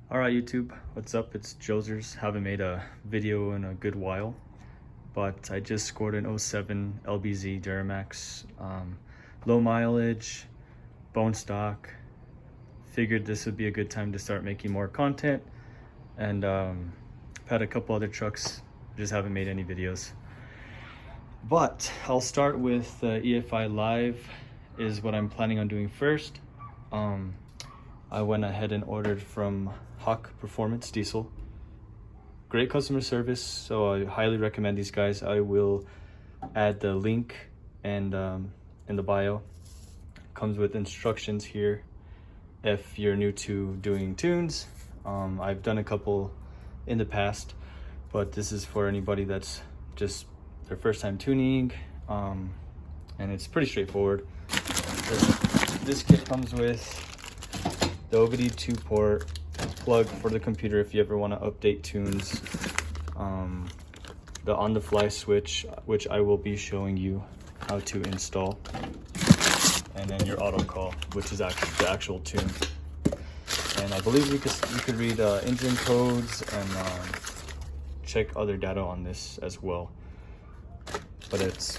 Alright YouTube, what's up? It's Josers. Haven't made a video in a good while, but I just scored an 07 LBZ Duramax, low mileage, bone stock. Figured this would be a good time to start making more content, and I've had a couple other trucks, just haven't made any videos. But I'll start with the EFI Live is what I'm planning on doing first. I went ahead and ordered from Hawk Performance Diesel. Great customer service, so I highly recommend these guys. I will add the link and in the bio. Comes with instructions here if you're new to doing tunes. I've done a couple in the past, but this is for anybody that's just their first time tuning, and it's pretty straightforward. This kit comes with the OBD 2-port plug for the computer if you ever want to update tunes, the on-the-fly switch, which I will be showing you how to install, and then your auto call, which is actually the actual tune. And I believe you could read engine codes and check other data on this as well. But it's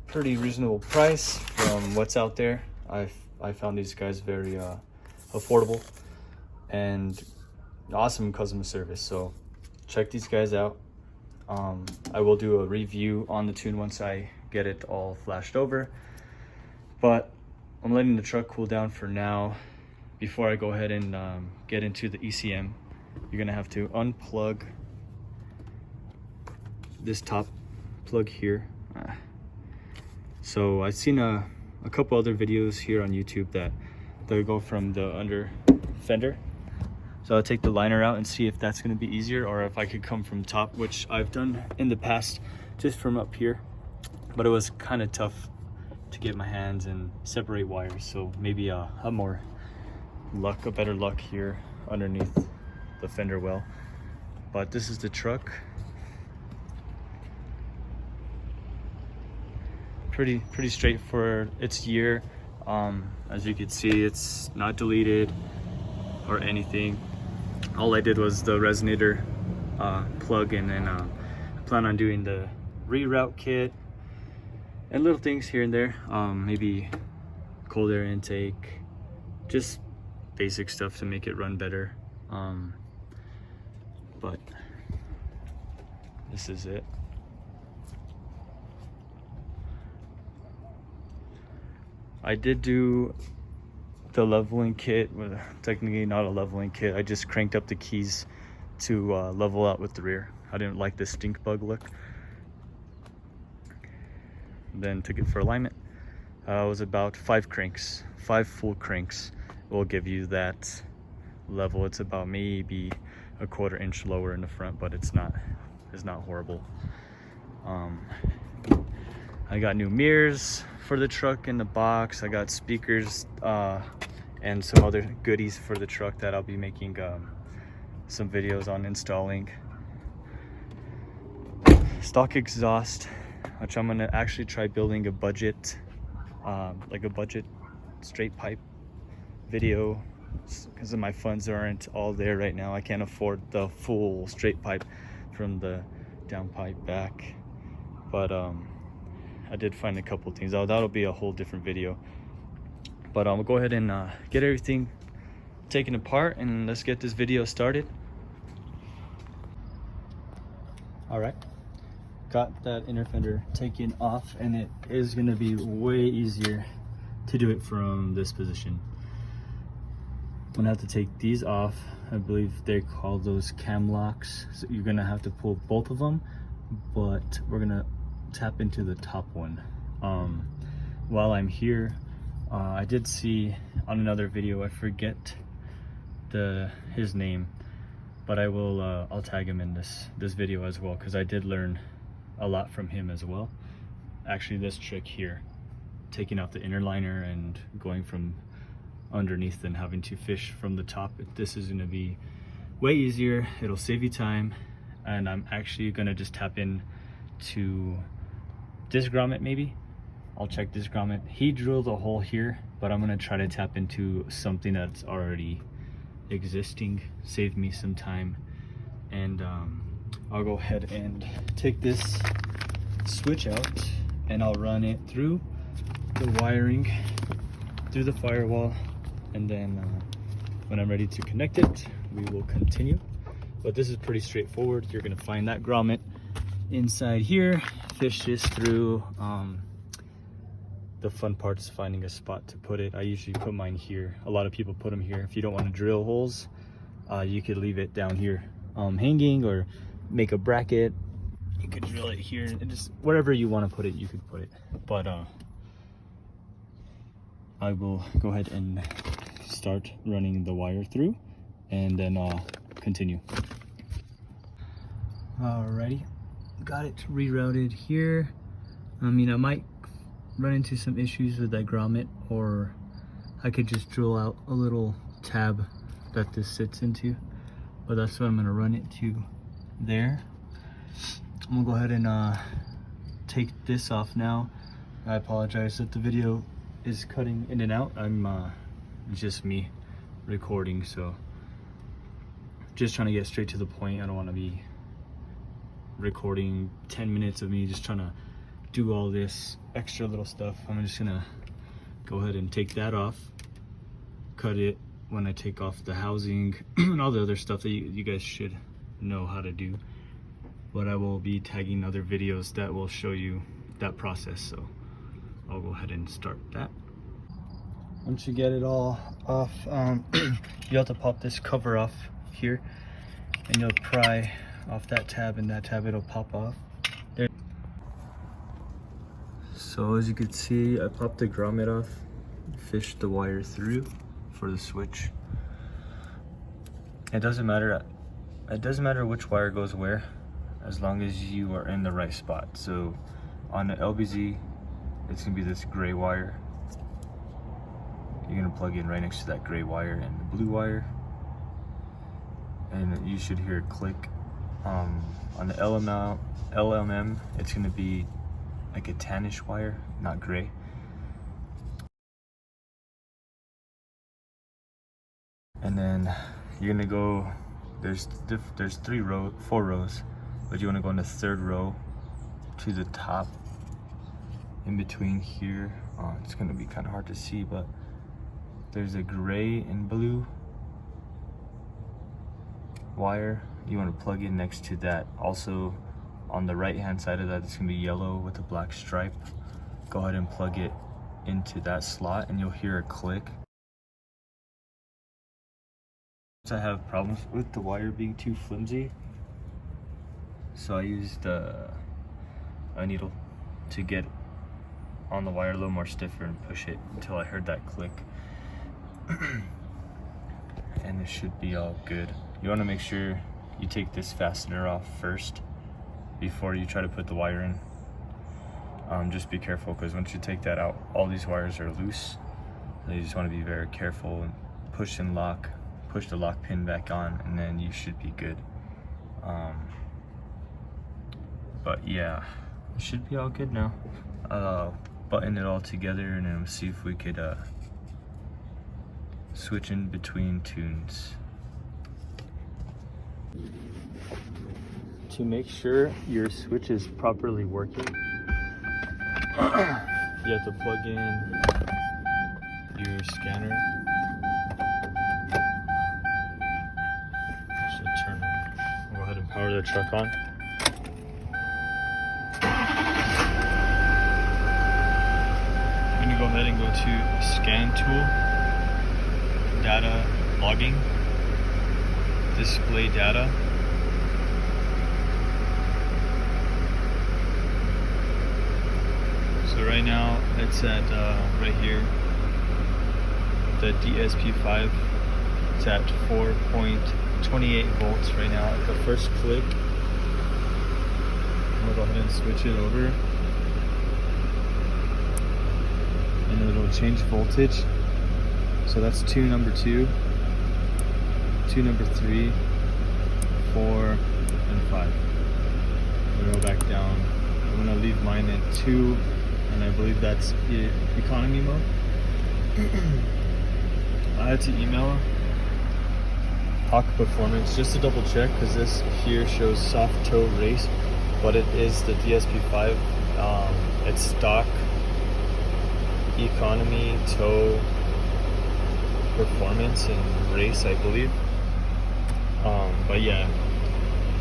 pretty reasonable price from what's out there. I found these guys very affordable and awesome customer service, so check these guys out. I will do a review on the tune once I get it all flashed over, but I'm letting the truck cool down for now. Before I go ahead and get into the ECM, you're gonna have to unplug this top plug here. So I've seen a couple other videos here on YouTube that they'll go from the under fender, so I'll take the liner out and see if that's going to be easier, or if I could come from top, which I've done in the past just from up here, but it was kind of tough to get my hands and separate wires. So maybe a better luck here underneath the fender well. But this is the truck. Pretty straight for its year. As you can see, it's not deleted or anything. All I did was the resonator plug, and then I plan on doing the reroute kit and little things here and there, maybe cold air intake, just basic stuff to make it run better. But this is it. I did do the leveling kit, well, technically not a leveling kit. I just cranked up the keys to level out with the rear. I didn't like the stink bug look. Then took it for alignment. It was about 5 full cranks will give you that level. It's about maybe a 1/4 inch lower in the front, but it's not horrible. I got new mirrors for the truck in the box. I got speakers and some other goodies for the truck that I'll be making some videos on installing. Stock exhaust, which I'm gonna actually try building a budget, like a budget straight pipe video, because my funds aren't all there right now. I can't afford the full straight pipe from the down pipe back, but I did find a couple things. That'll be a whole different video. But we'll go ahead and get everything taken apart, and let's get this video started. All right, got that inner fender taken off, and it is gonna be way easier to do it from this position. I'm gonna have to take these off. I believe they call those cam locks. So you're gonna have to pull both of them, but we're gonna tap into the top one. While I'm here, I did see on another video, I forget his name, but I will I'll tag him in this video as well, because I did learn a lot from him as well. Actually, this trick here, taking out the inner liner and going from underneath and having to fish from the top, this is going to be way easier. It'll save you time, and I'm actually going to just tap in to disc grommet. Maybe I'll check disc grommet. He drilled a hole here, but I'm going to try to tap into something that's already existing, save me some time. And I'll go ahead and take this switch out and I'll run it through the wiring, through the firewall, and then when I'm ready to connect it, we will continue. But this is pretty straightforward. You're gonna find that grommet inside here, fish this through. The fun part is finding a spot to put it. I usually put mine here. A lot of people put them here. If you don't want to drill holes, you could leave it down here hanging, or make a bracket. You could drill it here, and just wherever you want to put it, you could put it. But I will go ahead and start running the wire through, and then I'll continue. Alrighty, got it rerouted here. I mean, I might run into some issues with that grommet, or I could just drill out a little tab that this sits into, but that's what I'm going to run it to there. I'm gonna go ahead and take this off now. I apologize that the video is cutting in and out. It's just me recording, so just trying to get straight to the point. I don't want to be recording 10 minutes of me just trying to do all this extra little stuff. I'm just gonna go ahead and take that off, cut it when I take off the housing and all the other stuff that you guys should know how to do. But I will be tagging other videos that will show you that process, so I'll go ahead and start that. Once you get it all off, you have to pop this cover off here, and you'll pry off that tab, and that tab, it'll pop off there. So as you can see, I popped the grommet off, fished the wire through for the switch. It doesn't matter which wire goes where, as long as you are in the right spot. So on the LBZ, it's gonna be this gray wire. You're gonna plug in right next to that gray wire and the blue wire, and you should hear it click. On the LMM, it's gonna be like a tannish wire, not gray. And then you're gonna go, there's 4 rows, but you want to go in the 3rd row to the top, in between here. It's gonna be kind of hard to see, but there's a gray and blue wire. You want to plug in next to that. Also on the right hand side of that, it's gonna be yellow with a black stripe. Go ahead and plug it into that slot, and you'll hear a click. I have problems with the wire being too flimsy, so I used a needle to get on the wire a little more stiffer and push it until I heard that click. And it should be all good. You want to make sure you take this fastener off first before you try to put the wire in. Just be careful, because once you take that out, all these wires are loose. So you just want to be very careful and push and lock. Push the lock pin back on, and then you should be good. But yeah, it should be all good now. Button it all together, and then we'll see if we could switch in between tunes. To make sure your switch is properly working, you have to plug in your scanner. Go ahead and power the truck on. I'm gonna go ahead and go to scan tool, data logging, display data. So right now it's at right here, the DSP5. It's at 4.28 volts right now. At the first click, I'm gonna go ahead and switch it over, and it'll change voltage. So that's tune number 2, tune number 3, 4, and 5. I'm gonna go back down. I'm gonna leave mine at 2, and I believe that's economy mode. I had to email Hawk Performance just to double check, because this here shows soft toe race, but it is the DSP5. It's stock economy toe performance and race, I believe. But yeah,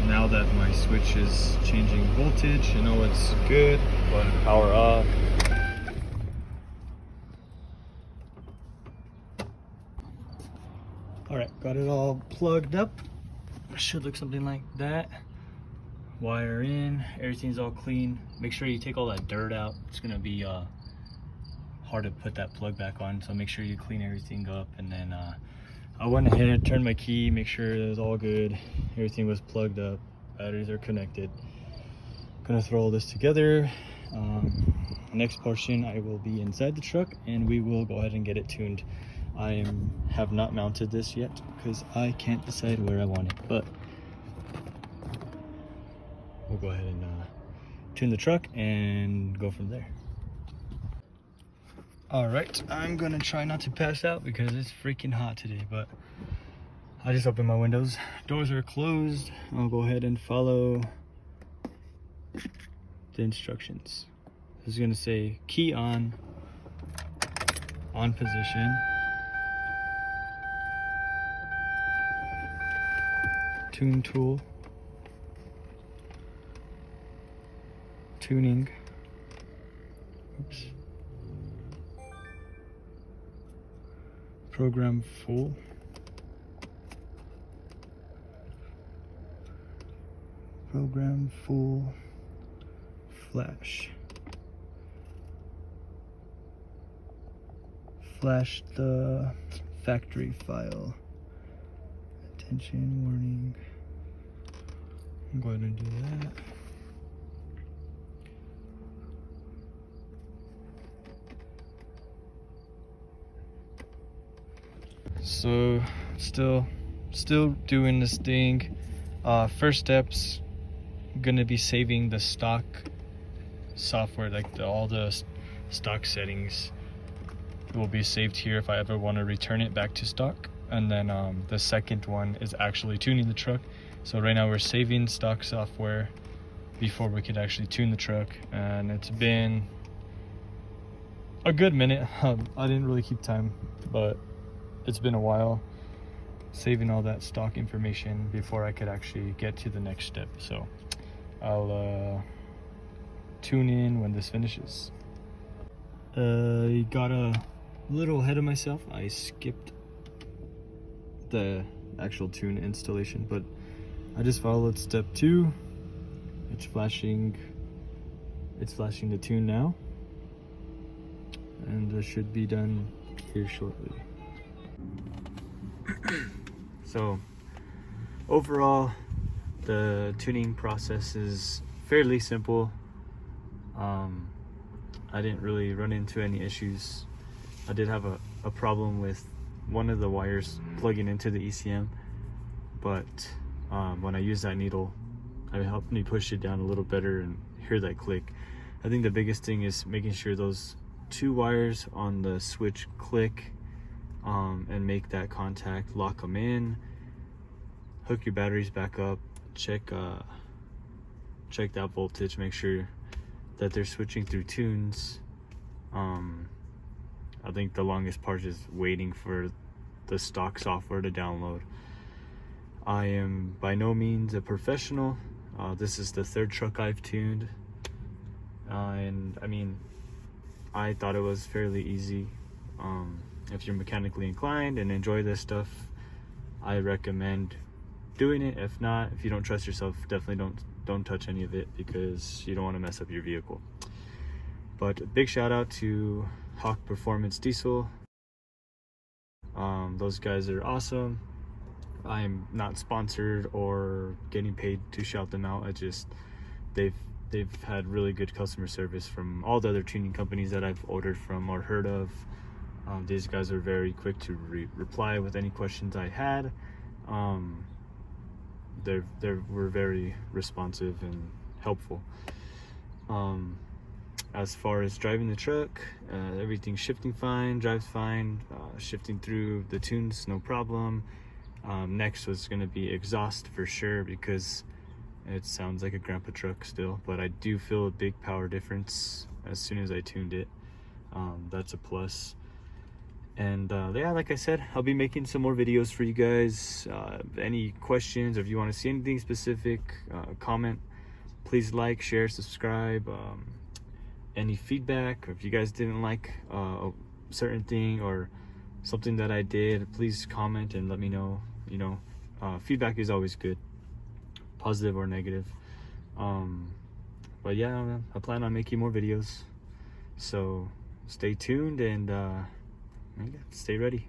now that my switch is changing voltage, I know it's good. Go ahead and power up. Alright, got it all plugged up. Should look something like that. Wire in, everything's all clean. Make sure you take all that dirt out. It's gonna be hard to put that plug back on, so make sure you clean everything up. And then I went ahead, turned my key, make sure it was all good, everything was plugged up, batteries are connected. Gonna throw all this together. Next portion, I will be inside the truck and we will go ahead and get it tuned. I have not mounted this yet because I can't decide where I want it, but we'll go ahead and tune the truck and go from there. All right, I'm gonna try not to pass out because it's freaking hot today, but I just opened my windows. Doors are closed. I'll go ahead and follow the instructions. This is gonna say key on position, tune tool, tuning, oops, program full, program full, flash the factory file, attention warning. I'm going to do that. So still doing this thing. First steps, gonna be saving the stock software, like all the stock settings will be saved here if I ever want to return it back to stock. And then the second one is actually tuning the truck. So right now we're saving stock software before we could actually tune the truck, and it's been a good minute. I didn't really keep time, but it's been a while saving all that stock information before I could actually get to the next step. So I'll tune in when this finishes. Got a little ahead of myself. I skipped the actual tune installation, but I just followed step 2. It's flashing the tune now, and it should be done here shortly. So overall, the tuning process is fairly simple. I didn't really run into any issues. I did have a problem with one of the wires plugging into the ECM, but when I used that needle, it helped me push it down a little better and hear that click. I think the biggest thing is making sure those 2 wires on the switch click and make that contact, lock them in, hook your batteries back up, check that voltage, make sure that they're switching through tunes. I think the longest part is waiting for the stock software to download. I am by no means a professional. This is the 3rd truck I've tuned, and I mean, I thought it was fairly easy. If you're mechanically inclined and enjoy this stuff, I recommend doing it. If not, if you don't trust yourself, definitely don't touch any of it, because you don't want to mess up your vehicle. But a big shout out to Hawk Performance Diesel. Those guys are awesome. I'm not sponsored or getting paid to shout them out. They've had really good customer service from all the other tuning companies that I've ordered from or heard of. These guys are very quick to reply with any questions I had. They were very responsive and helpful. As far as driving the truck, everything's shifting fine, drives fine, shifting through the tunes, no problem. Next was going to be exhaust for sure, because it sounds like a grandpa truck still, but I do feel a big power difference as soon as I tuned it. That's a plus. And yeah, like I said, I'll be making some more videos for you guys. Any questions, or if you want to see anything specific, comment. Please like, share, subscribe. Any feedback, or if you guys didn't like a certain thing or something that I did, please comment and let me know. You know, feedback is always good, positive or negative. But yeah, I plan on making more videos, so stay tuned and stay ready.